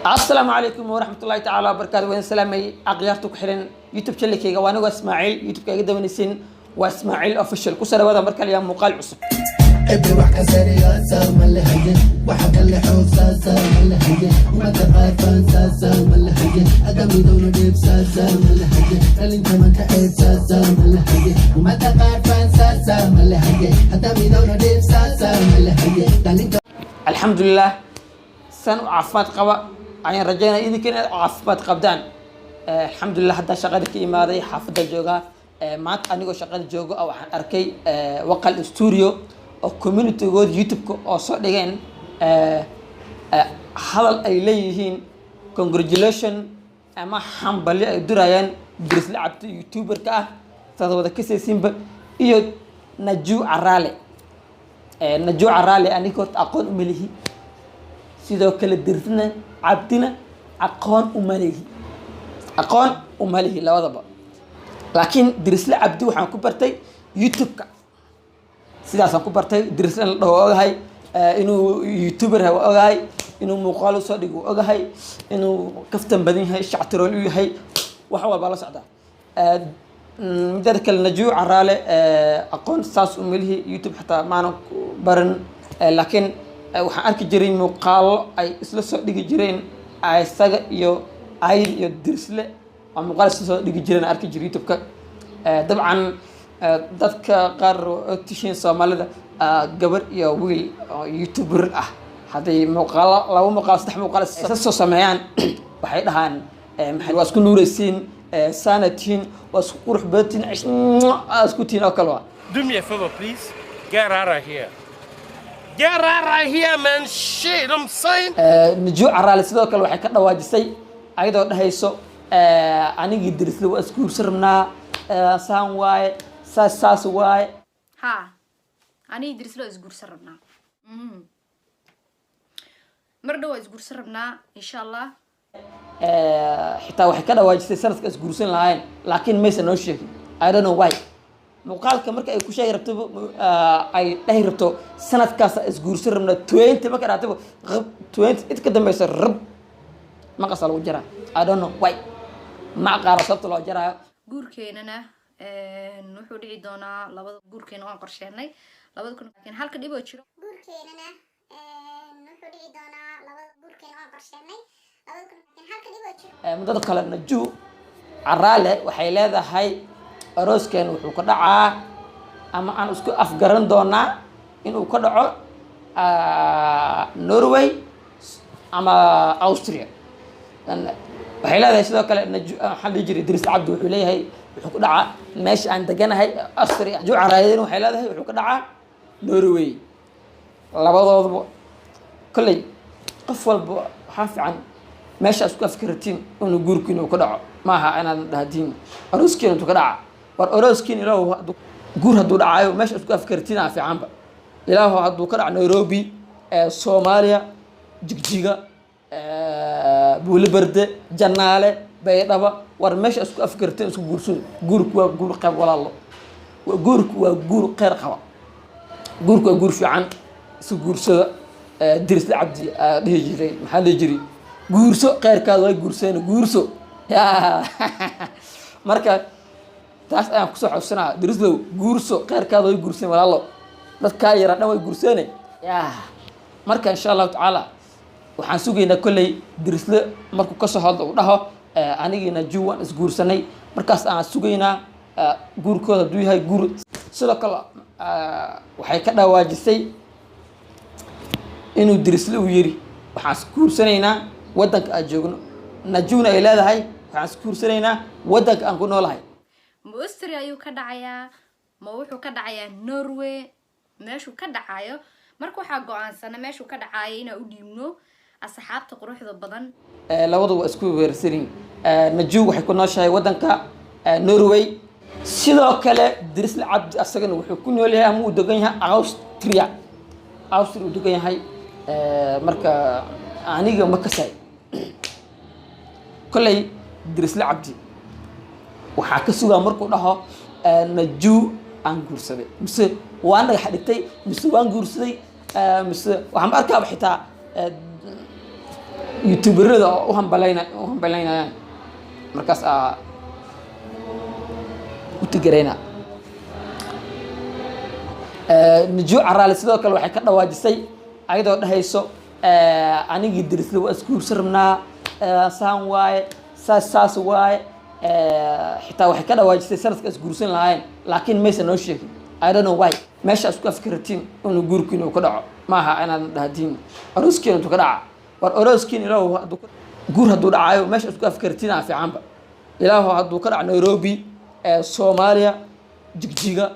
السلام عليكم ورحمة الله تعالى وبركاته. وين سلامي أغيرتك حرين يوتيوب شلكي وانا واسماعيل يوتيوب كي قدام نسين واسماعيل اوفيشال كسر هذا مركل يا مقال عصب ابي وحكة سريعة سام اللي هي وحكى اللي حوسة سام اللي هي وما تبغى فانسا سام اللي هي ادمي دون ديبسا سام اللي هي اللي انت ما تحيد سام اللي هي وما تبغى فانسا سام اللي هي ادمي دون ديبسا سام اللي هي الحمد لله سنة عفات قوا عين رجعنا إذا كنا عفات قبدان الحمد لله حتى شغلك إماري حافظ الجوجا معك أنا شغال جوجا أو أركي وقع الاستوديو أو كوميونتي جود يوتيوب أو صدقين هذا الأيليهين congratulation أما حنبلي الدرايان درس لعبت يوتيوبر كأ تذوق كيس سيمبل إيو نجو عرالي نجو عرالي أنا كنت أقول مليه sidoo kale dirtna cabdina aqoon u maleehi labadaba laakiin dirisla cabdi waxaan ku bartay youtube-ka sidaas aan ku bartay dirisla la dhaho ogahay inuu youtuber ha ogahay inuu muuqaal soo dhigo ogahay inuu kaftan badan yahay shactirool u yahay wax walba la socda midda kale najuu caraale aqoon saas u maleehi youtube xataa maana baran laakiin waxaan arki jiray muuqaalo ay isla soo dhigi jireen isaga iyo ayr iyo dirsle oo muuqaal isla soo dhigi jireen arki jiray youtube-ka dabcan dadka qaar oo tishin Soomaalida gabar iyo wiil oo youtuber ah haday muuqaalo laba muuqaal saddex muuqaal isla soo sameeyaan waxay dhahaan maxay waa isku nuuraysiin sanatin waa isku qurux badan isku tiin oo kale Do me a favor, please. Get out of here. Get out of here, man. Shit, I'm saying. نجو عرالي sidoo kale waxay ka dhawaajisay ayadoo dhahayso anigi dirisle waa isku sirmna saan waaye saas waaye ha anigi dirisle isku sirmna mar dhaw isku sirmna insha Allah xitaa waxay ka dhawaajisay sanadka isku guursan lahayn laakiin maysan noo sheegin I don't know why muuqaalka marka ay ku sheegay rabto ay dhahay rabto sanadkaas isguursan rabna 20 marka raatabo 20 inta ka dambaysa rab ma qasal ugu jira I don't know why ma qaar sababta loo jarayo guurkeenana wuxuu dhici doonaa labada guurkeena waan qorsheynay labada kun laakiin halka dhib oo jiro guurkeenana wuxuu dhici doonaa labada guurkeena waan qorsheynay labada kun laakiin halka dhib oo jiro muddo kale najuu caraale waxay leedahay arooskan wuxuu ka dhacaa ama aan isku afgaran doonaa inuu ka dhaco Norway ama Austria waxay leedahay sidoo kale xal jiray Diris Cabdi wuxuu leeyahay wuxuu ka dhacaa meesha aan deganahay Austria juu caraayeen waxay leedahay wuxuu ka dhacaa Norway labadooduba kulay qof walba waxa fiican meesha isku afkaratiin inuu guurkiinu ka dhaco maaha inaan dhahdin arooskan inuu ka dhaca war arooskin ilaahu guur haduu dhacayo meesha isku afkartina fiicanba ilaahu haduu ka dhac Nairobi Soomaaliya jigjiga Buuliberde Janaale Baydhaba war meesha isku afkartin isku guursan guurku waa guur qayb walaalo guurku waa guur qeyr qaba guurku waa guur fiican isku guursada Dirisle Cabdi dhihi jiray maxaa la jiri guurso qeyrkaad way guurseen guurso marka taas ayaan ku soo xusnaa dirislow guurso qeyrkaada way guurseen walaalo dadka yara dhan way guurseen marka insha Allah taala waxaan sugeynaa kulay dirisle markuu ka soo hadlo dhaho anigina juwan is guursanay markaas aan sugeynaa guurkooda duu yahay guur sidoo kale waxay ka dhawaajisay inuu dirisle u yiri waxaan is guursanaynaa wadanka aan joogno najuna ay leedahay waxaan is guursanaynaa wadanka aan ku noolahay Austria ayuu ka dhacayaa ma wuxuu ka dhacayaa Norway meeshuu ka dhacayo marka waxa go'aansana meeshuu ka dhacayo inaan u dhiibno asxaabta quruxda badan labadu waa isku weerarsan najuu waxay ku nooshahay wadanka Norway sidoo kale Dirisle Cabdi asagana wuxuu ku nool yahay ama uu degan yahay Austria uu degan yahay marka aniga ma kasay kulay Dirisle Cabdi waxaa ka sugaa markuu dhaho najuu aan guursaday mise waan dhagax dhigtay mise waan guursaday mise waxaan arkaa xitaa youtuberada oo u hambalaynayaan markaas u tigareyna Najuu Caraale sidoo kale waxay ka dhawaajisay ayadoo dhahayso anigii dirisle waa iskuursan rabnaa saan waaye saas waaye xitaa waxay ka dhawaajisay sanadka isguursan lahaayeen laakiin maysan noo sheegin I don't know why meesha isku afkaratiin inuu guurkiina uu ka dhaco maaha inaad dhahdin arooskiina intuu ka dhaca war arooskiina ilaahu guur hadduu dhacayo meesha isku afkaratiin aa fiicanba ilaahu hadduu ka dhaco Nairobi Soomaaliya Jigjiga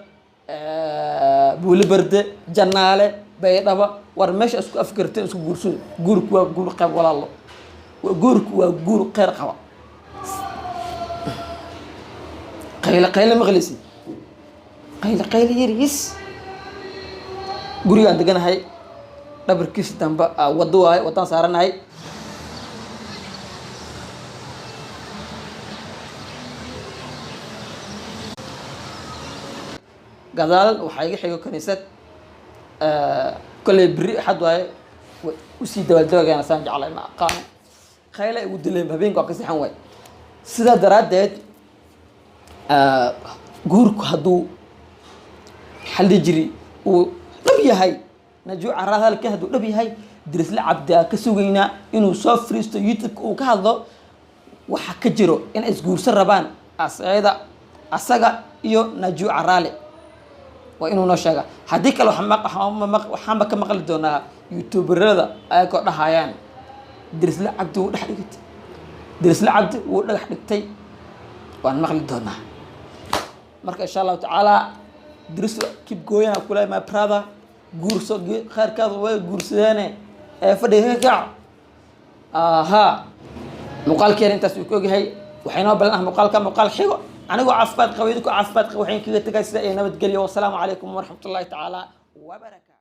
Buuliberde Janaale Baydhabo war meesha isku afkaratiin isku guursado guurku waa guur qayb walaalo guurku waa guur qeyr qaba qayla maqlisi qayla yariis gurigaan deganahay dhabarkiisa dambe wado waaye wadaan saaranahay gadaal waxaa iga xigo kaniisad kolley beri axad waaye usii dabaaldabagayna saan jeclay ma aqaano qayla igu dileen habeenka waa ka sixan waay sidaa daraaddeed guurku hadduu xalli jiri uu dhab yahay Najuu Caraale halkan hadduu dhab yahay Dirisle Cabdi ka sugaynaa inuu soo fariisto YouTube uu ka hadlo waxa ka jiro in isguursan rabaan asaga iyo Najuu Caraale waa inuu noo sheega haddii kale waxaanba ka maqli doonaa youtuberada ayagoo dhahayaan Dirisle Cabdi wuu dhex dhigtay Dirisle Cabdi wuu dhagax dhigtay waan maqli doonaa marka insha Allah taala Dirisle keep going kula my brother guurso khayrkaada way guursadeene fadhiga ka aha muuqaalkeena intaas uu ku ogyahay waxayna balanahay muuqaal xigo anigoo caafimaad qabo idinku caafimaad qabo waxaan kaga tagay sida ay nabad geliyo wassalaamu calaykum waraxmatullaahi tacaala wa barakaatuh